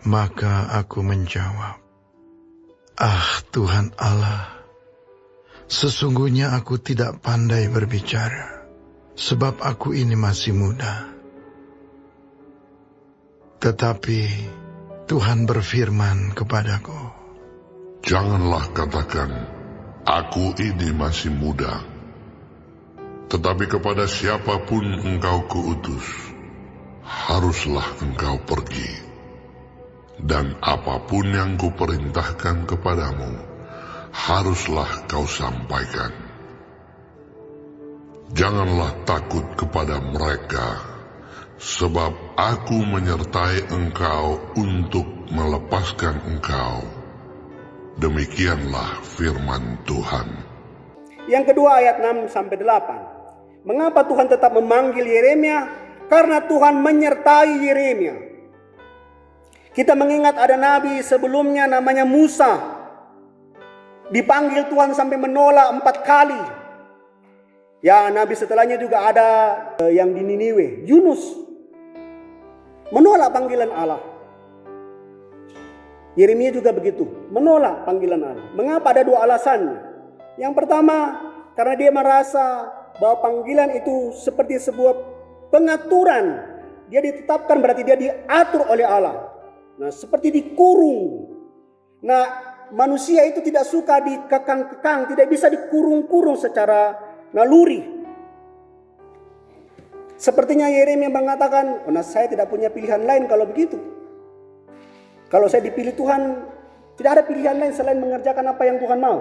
Maka aku menjawab, "Ah Tuhan Allah, sesungguhnya aku tidak pandai berbicara, sebab aku ini masih muda." Tetapi Tuhan berfirman kepadaku, "Janganlah katakan, aku ini masih muda. Tetapi kepada siapapun engkau kuutus, haruslah engkau pergi. Dan apapun yang kuperintahkan kepadamu, haruslah kau sampaikan. Janganlah takut kepada mereka, sebab aku menyertai engkau untuk melepaskan engkau." Demikianlah firman Tuhan. Yang kedua ayat 6-8. Mengapa Tuhan tetap memanggil Yeremia? Karena Tuhan menyertai Yeremia. Kita mengingat ada nabi sebelumnya namanya Musa. Dipanggil Tuhan sampai menolak 4 kali. Ya, nabi setelahnya juga ada yang di Niniwe, Yunus. Menolak panggilan Allah. Yeremia juga begitu, menolak panggilan Allah. Mengapa? Ada 2 alasannya. Yang pertama, karena dia merasa bahwa panggilan itu seperti sebuah pengaturan. Dia ditetapkan, berarti dia diatur oleh Allah. Nah, seperti dikurung. Nah, manusia itu tidak suka dikekang-kekang, tidak bisa dikurung-kurung secara naluri. Sepertinya Yeremia mengatakan, "Nah, saya tidak punya pilihan lain kalau begitu. Kalau saya dipilih Tuhan, tidak ada pilihan lain selain mengerjakan apa yang Tuhan mau."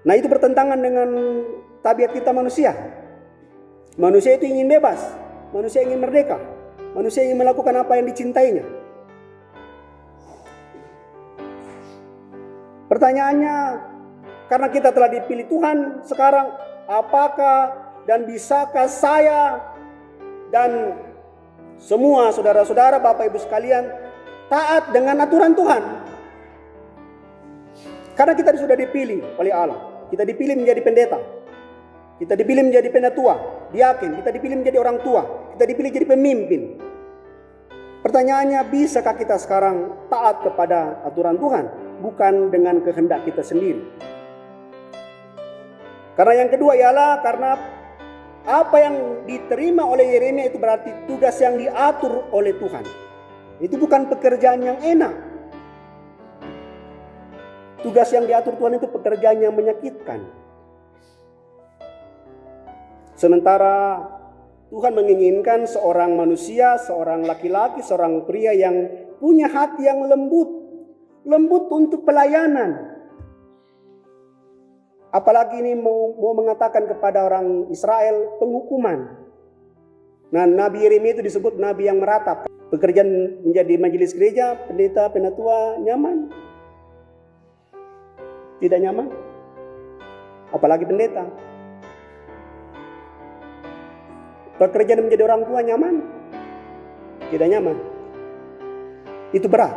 Nah, itu bertentangan dengan tabiat kita manusia. Manusia itu ingin bebas, manusia ingin merdeka, manusia ingin melakukan apa yang dicintainya. Pertanyaannya, karena kita telah dipilih Tuhan, sekarang apakah dan bisakah saya dan semua saudara-saudara, Bapak Ibu sekalian, taat dengan aturan Tuhan? Karena kita sudah dipilih oleh Allah. Kita dipilih menjadi pendeta. Kita dipilih menjadi penatua, diaken. Kita dipilih menjadi orang tua. Kita dipilih jadi pemimpin. Pertanyaannya, bisakah kita sekarang taat kepada aturan Tuhan? Bukan dengan kehendak kita sendiri. Karena yang kedua ialah karena apa yang diterima oleh Yeremia itu berarti tugas yang diatur oleh Tuhan. Itu bukan pekerjaan yang enak. Tugas yang diatur Tuhan itu pekerjaan yang menyakitkan. Sementara Tuhan menginginkan seorang manusia, seorang laki-laki, seorang pria yang punya hati yang lembut. Lembut untuk pelayanan. Apalagi ini mau mengatakan kepada orang Israel penghukuman. Nah, Nabi Yeremia itu disebut Nabi yang meratap. Pekerjaan menjadi majelis gereja, pendeta, penatua, nyaman? Tidak nyaman? Apalagi pendeta. Pekerjaan menjadi orang tua nyaman? Tidak nyaman. Itu berat.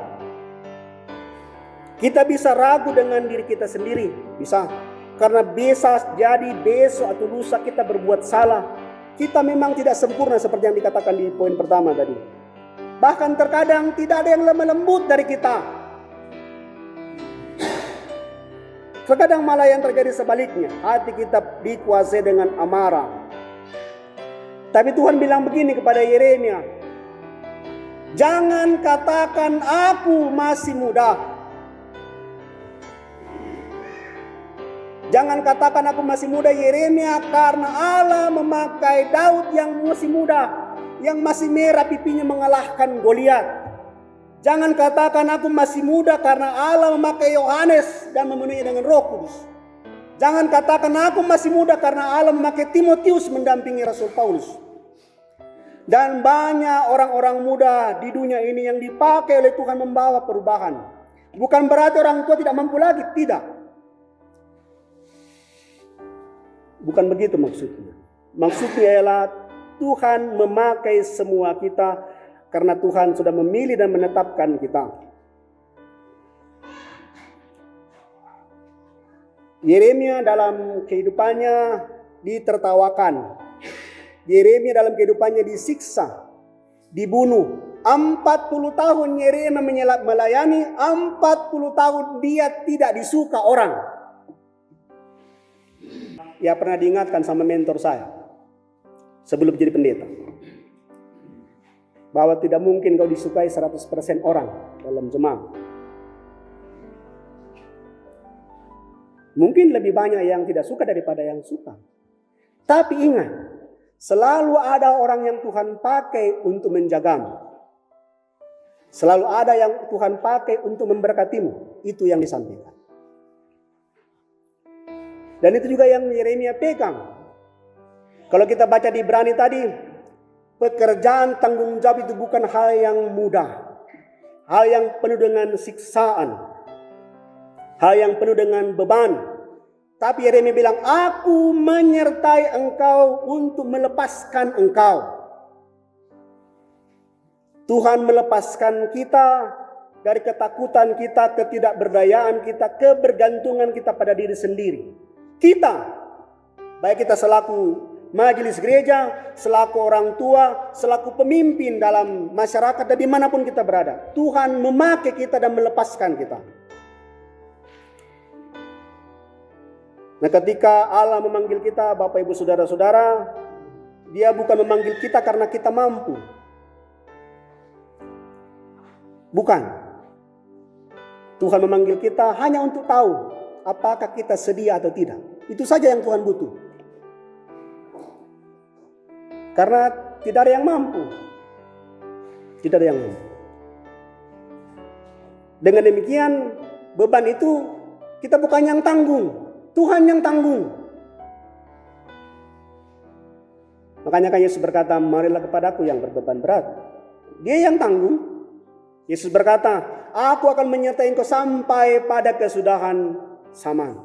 Kita bisa ragu dengan diri kita sendiri. Bisa. Karena bisa jadi besok atau lusa kita berbuat salah. Kita memang tidak sempurna seperti yang dikatakan di poin pertama tadi. Bahkan terkadang tidak ada yang lemah lembut dari kita. Terkadang malah yang terjadi sebaliknya. Hati kita dikuasai dengan amarah. Tapi Tuhan bilang begini kepada Yeremia. Jangan katakan aku masih muda. Jangan katakan aku masih muda Yeremia, karena Allah memakai Daud yang masih muda. Yang masih merah pipinya mengalahkan Goliat. Jangan katakan aku masih muda karena Allah memakai Yohanes dan memenuhi dengan Roh Kudus. Jangan katakan aku masih muda karena Allah memakai Timotius mendampingi Rasul Paulus. Dan banyak orang-orang muda di dunia ini yang dipakai oleh Tuhan membawa perubahan. Bukan berarti orang tua tidak mampu lagi, tidak. Bukan begitu maksudnya. Maksudnya ialah Tuhan memakai semua kita karena Tuhan sudah memilih dan menetapkan kita. Yeremia dalam kehidupannya ditertawakan. Yeremia dalam kehidupannya disiksa. dibunuh. 40 tahun Yeremia melayani, 40 tahun dia tidak disuka orang. Ya pernah diingatkan sama mentor saya sebelum jadi pendeta, bahwa tidak mungkin kau disukai 100% orang dalam jemaat. Mungkin lebih banyak yang tidak suka daripada yang suka. Tapi ingat, selalu ada orang yang Tuhan pakai untuk menjagamu. Selalu ada yang Tuhan pakai untuk memberkatimu. Itu yang disampaikan. Dan itu juga yang Yeremia pegang. Kalau kita baca di Ibrani tadi, pekerjaan tanggung jawab itu bukan hal yang mudah. Hal yang penuh dengan siksaan. Hal yang penuh dengan beban. Tapi Yeremia bilang, aku menyertai engkau untuk melepaskan engkau. Tuhan melepaskan kita dari ketakutan kita, ketidakberdayaan kita, kebergantungan kita pada diri sendiri. Kita, baik kita selaku majelis gereja, selaku orang tua, selaku pemimpin dalam masyarakat dan dimanapun kita berada, Tuhan memakai kita dan melepaskan kita. Nah, ketika Allah memanggil kita, Bapak Ibu Saudara-saudara, Dia bukan memanggil kita karena kita mampu. Bukan. Tuhan memanggil kita hanya untuk tahu apakah kita sedia atau tidak. Itu saja yang Tuhan butuh. Karena tidak ada yang mampu. Tidak ada yang mampu. Dengan demikian, beban itu kita bukan yang tanggung. Tuhan yang tanggung. Makanya kan Yesus berkata, marilah kepadaku yang berbeban berat. Dia yang tanggung. Yesus berkata, aku akan menyertai engkau sampai pada kesudahan zaman.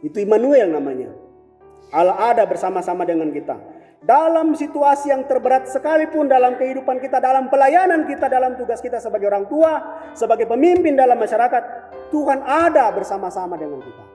Itu Immanuel namanya. Allah ada bersama-sama dengan kita. Dalam situasi yang terberat sekalipun dalam kehidupan kita, dalam pelayanan kita, dalam tugas kita sebagai orang tua, sebagai pemimpin dalam masyarakat, Tuhan ada bersama-sama dengan kita.